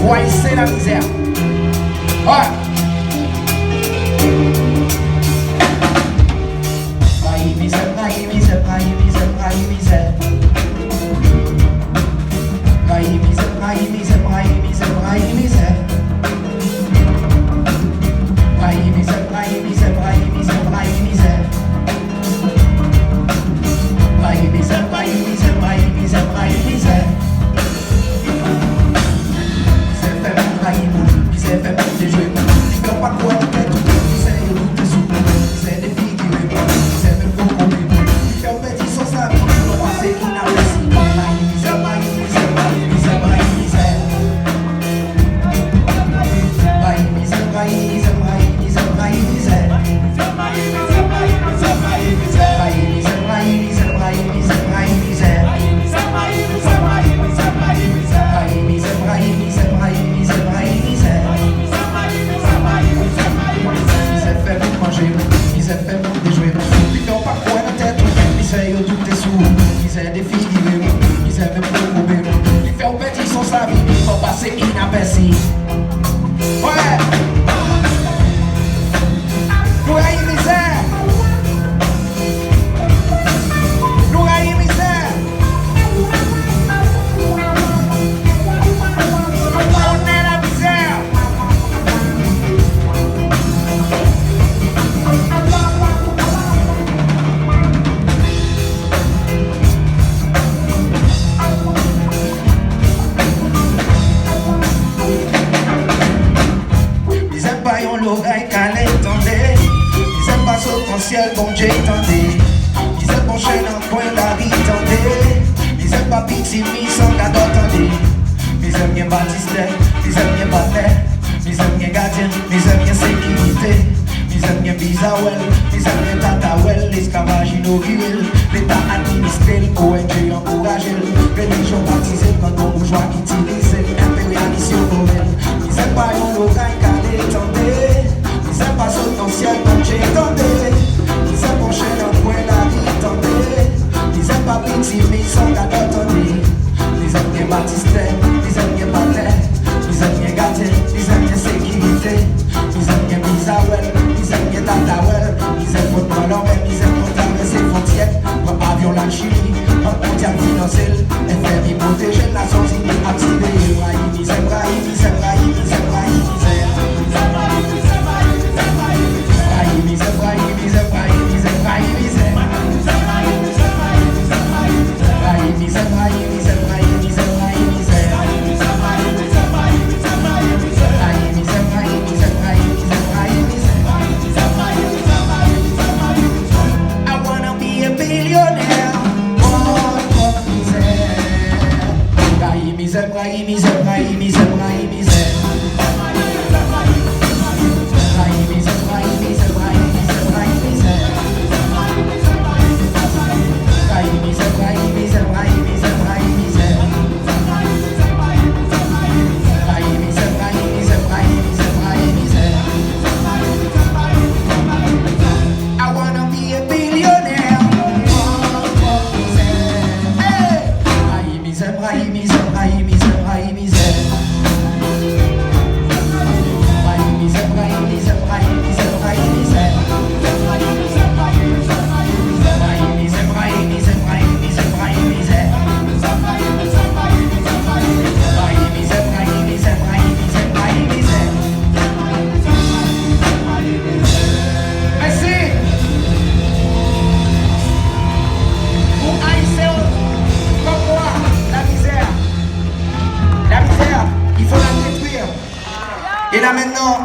Ouais, c'est la misère. Ouais. Rayi, misère, rayi, misère, rayi, misère, rayi, misère. Rayi, misère, rayi, misère, rayi, misère, rayi, misère. Rayi, misère, rayi, misère, rayi, misère, rayi, misère. Rayi, misère, rayi, misère, rayi, misère, rayi, misère. Mizè fait pour des jouets, il fait pas quoi de tête. Mizè est tout des sous, Mizè des filles qui répondent, Mizè même pour qu'on répond. Il fait un petit sans sa vie, on pense qu'il n'a pas si. Rayi, misère, rayi, misère, rayi, misère, rayi, misère. Rayi, misère, rayi, misère, rayi, misère, rayi, misère. Rayi, misère, rayi, misère, rayi, misère. Rayi, misère, rayi, misère, rayi, misère, rayi, misère. Rayi, misère, rayi, misère, rayi, misère, rayi, misère. Rayi, misère, rayi, misère, rayi, misère, rayi, misère. Mizè fait pour des jouets, il fait pas quoi la tête. Mizè yo tout est sous, Mizè des filles qui répondent, Mizè même pour couper. Il fait au petit sans sa vie, il faut passer inaperçu. Ouais. Loray misère. Loray misère. On est la misère. Loray, kale, tendez. Mizè pas sauter dans ciel, bon Dieu, tendez. Mizè penché dans le coin, la vie, tendez. Mizè pas pitié, mi sans cadeau, tendez. Mizè bien baptisé, Mizè bien bapté. Mizè bien gardien, Mizè bien sécurité. Mizè bien bizarre, Mizè bien tatawel. L'esclavage inauguré, l'État administré, ONG encouragé. Religion baptisée, quand on bourgeois utilisé. Impérialisation romaine. Mizè pas yon loray, kale, tendez. Mizè pas sauter dans le ciel, bon Dieu, tendez. Mizè penché dans le coin, la vie, tendez. Mizè pas pitié, mi sans cadeau, tendez. Mizè bien baptisé, Mizè bien bapté. Mizè bien gardien, Mizè bien sécurité. Mizè bien bizarre, Mizè bien tatawel. Mizè faut prendre l'homme, Mizè faut traverser frontières. Prends avion la Chili, prends mondial financier. FMI protéger la sortie, activer. Rayi, mishe, rayi, misère, rayi, misère, rayi, misère. Rayi, misère, rayi, misère, rayi, misère, rayi, misère. Rayi, misère, rayi, misère, rayi, misère, rayi, misère. Rayi, misère, rayi, misère, rayi, misère, rayi, misère. I wanna be a billionaire. Oh, misère. Rayi, misère, rayi, misère, rayi, misère, rayi, misère. Rayi, misère, rayi, misère, rayi, misère, rayi, misère. Rayi, misère, rayi, misère, rayi, misère, rayi, misère. Rayi, misère, rayi, misère, rayi, misère, rayi, misère. I wanna be a billionaire. Hey! Rayi, misère, rayi, misère, rayi, misère, rayi, misère. Rayi, misère, rayi, misère, rayi, misère, rayi, misère. Rayi, misère, rayi, misère, rayi, misère, rayi, misère. Rayi, misère, rayi, misère, rayi, misère, rayi, misère. Merci. Pour haïssez comme moi, la misère. La misère, il faut la détruire. Et là maintenant.